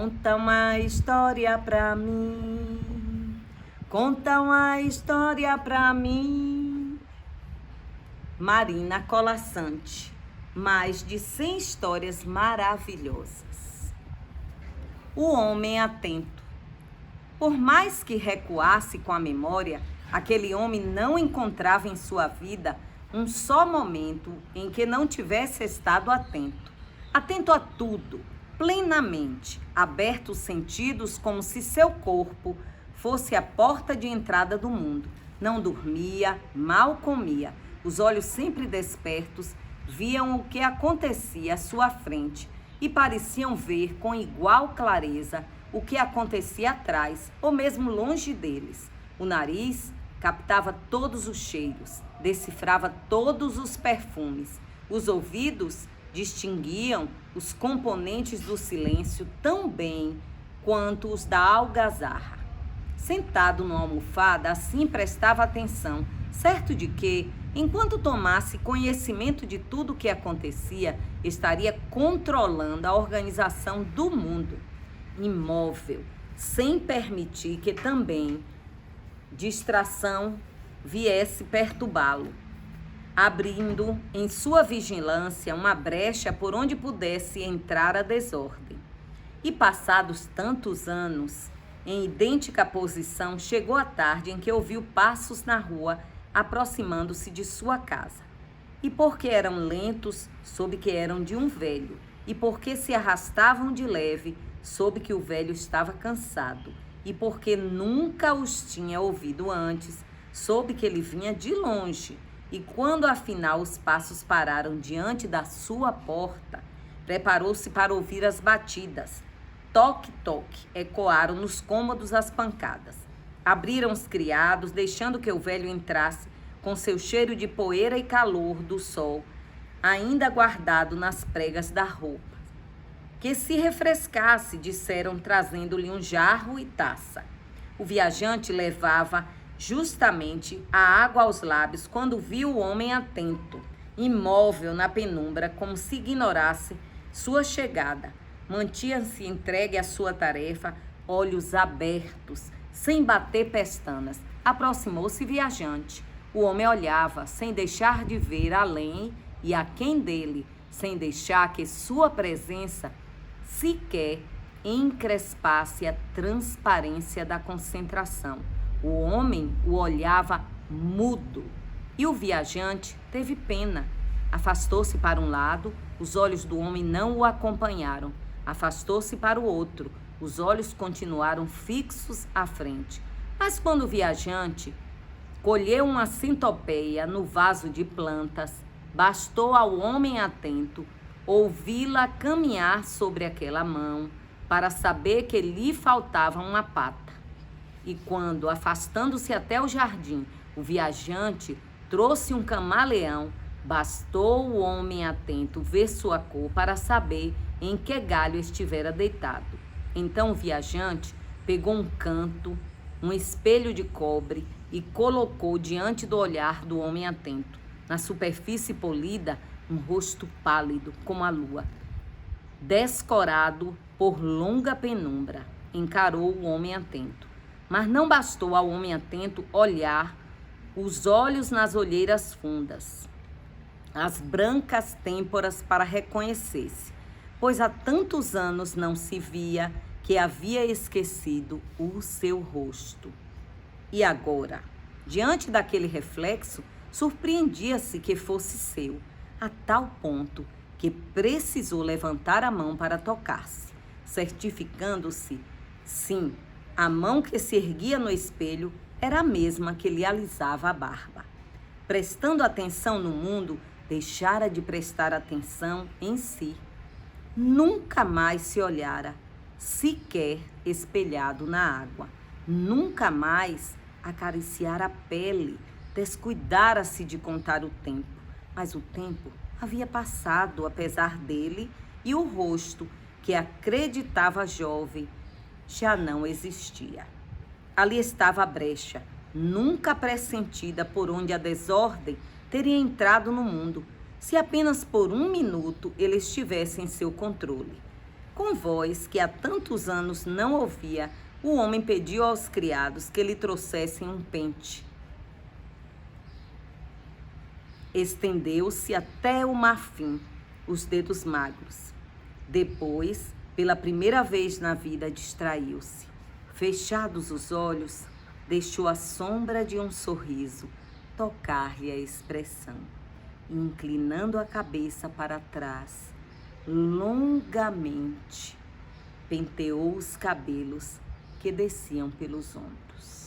Conta uma história pra mim, conta uma história pra mim. Marina Colasanti, mais de 100 histórias maravilhosas. O homem atento. Por mais que recuasse com a memória, aquele homem não encontrava em sua vida um só momento em que não tivesse estado atento. Atento a tudo, plenamente, aberto os sentidos como se seu corpo fosse a porta de entrada do mundo. Não dormia, mal comia, os olhos sempre despertos, viam o que acontecia à sua frente e pareciam ver com igual clareza o que acontecia atrás ou mesmo longe deles. O nariz captava todos os cheiros, decifrava todos os perfumes. Os ouvidos distinguiam os componentes do silêncio tão bem quanto os da algazarra. Sentado numa almofada, assim prestava atenção, certo de que, enquanto tomasse conhecimento de tudo o que acontecia, estaria controlando a organização do mundo. Imóvel, sem permitir que também distração viesse perturbá-lo, abrindo em sua vigilância uma brecha por onde pudesse entrar a desordem. E passados tantos anos, em idêntica posição, chegou a tarde em que ouviu passos na rua aproximando-se de sua casa. E porque eram lentos, soube que eram de um velho, e porque se arrastavam de leve, soube que o velho estava cansado, e porque nunca os tinha ouvido antes, soube que ele vinha de longe. E quando afinal os passos pararam diante da sua porta, preparou-se para ouvir as batidas. Toque, toque, ecoaram nos cômodos as pancadas. Abriram os criados, deixando que o velho entrasse com seu cheiro de poeira e calor do sol, ainda guardado nas pregas da roupa. Que se refrescasse, disseram, trazendo-lhe um jarro e taça. O viajante levava justamente a água aos lábios quando viu o homem atento, imóvel na penumbra, como se ignorasse sua chegada. Mantinha-se entregue à sua tarefa, olhos abertos, sem bater pestanas. Aproximou-se viajante. O homem olhava, sem deixar de ver além e aquém dele, sem deixar que sua presença sequer encrespasse a transparência da concentração. O homem o olhava mudo e o viajante teve pena. Afastou-se para um lado, os olhos do homem não o acompanharam. Afastou-se para o outro, os olhos continuaram fixos à frente. Mas quando o viajante colheu uma centopeia no vaso de plantas, bastou ao homem atento ouvi-la caminhar sobre aquela mão para saber que lhe faltava uma pata. E quando, afastando-se até o jardim, o viajante trouxe um camaleão, bastou o homem atento ver sua cor para saber em que galho estivera deitado. Então o viajante pegou um canto, um espelho de cobre e colocou diante do olhar do homem atento. Na superfície polida, um rosto pálido como a lua, descorado por longa penumbra, encarou o homem atento. Mas não bastou ao homem atento olhar, os olhos nas olheiras fundas, as brancas têmporas para reconhecer-se, pois há tantos anos não se via que havia esquecido o seu rosto. E agora, diante daquele reflexo, surpreendia-se que fosse seu, a tal ponto que precisou levantar a mão para tocar-se, certificando-se, sim, a mão que se erguia no espelho era a mesma que lhe alisava a barba. Prestando atenção no mundo, deixara de prestar atenção em si. Nunca mais se olhara, sequer espelhado na água. Nunca mais acariciara a pele, descuidara-se de contar o tempo. Mas o tempo havia passado, apesar dele, e o rosto, que acreditava jovem, já não existia. Ali estava a brecha, nunca pressentida, por onde a desordem teria entrado no mundo, se apenas por um minuto ele estivesse em seu controle. Com voz que há tantos anos não ouvia, o homem pediu aos criados que lhe trouxessem um pente. Estendeu-se até o marfim, os dedos magros. Depois, pela primeira vez na vida, distraiu-se. Fechados os olhos, deixou a sombra de um sorriso tocar-lhe a expressão. E, inclinando a cabeça para trás, longamente, penteou os cabelos que desciam pelos ombros.